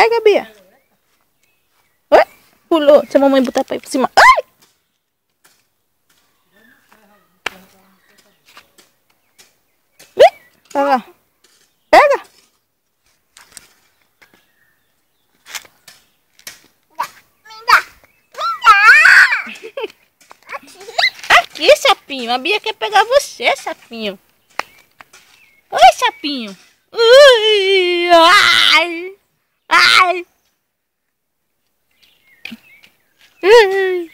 Pega, Bia. Oi? Pulou. Deixa a mamãe botar pra ir por cima. Ai! Vai lá. Pega. Aqui, sapinho. A Bia quer pegar você, sapinho. Oi, sapinho. Ui, ai, ai. Ai.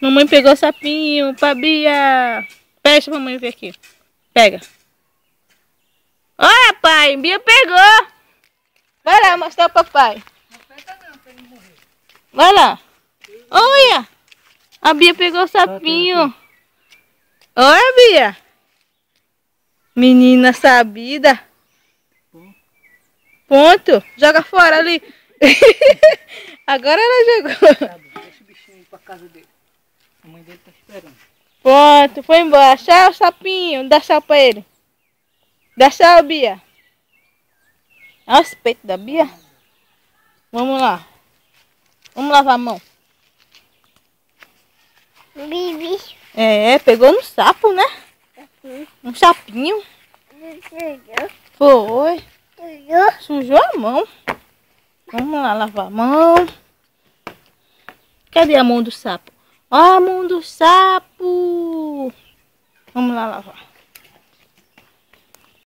Mamãe pegou o sapinho pra Bia. Deixa a mamãe ver aqui. Pega. Olha, pai. Bia pegou. Vai lá mostrar o papai. Não pega não, pra ele morrer. Vai lá. Olha. A Bia pegou o sapinho. Olha, Bia. Menina sabida. Ponto. Joga fora ali. Agora ela jogou. Deixa o bichinho ir pra casa dele. A mãe dele tá esperando. Ponto. Foi embora. Tchau, sapinho. Dá tchau pra ele. Dá tchau, Bia. Olha os peitos da Bia. Vamos lá. Vamos lavar a mão. Bibi. É, pegou no sapo, né? Um sapinho. Foi. Sujou a mão. Vamos lá lavar a mão. Cadê a mão do sapo? Ó a mão do sapo. Vamos lá lavar.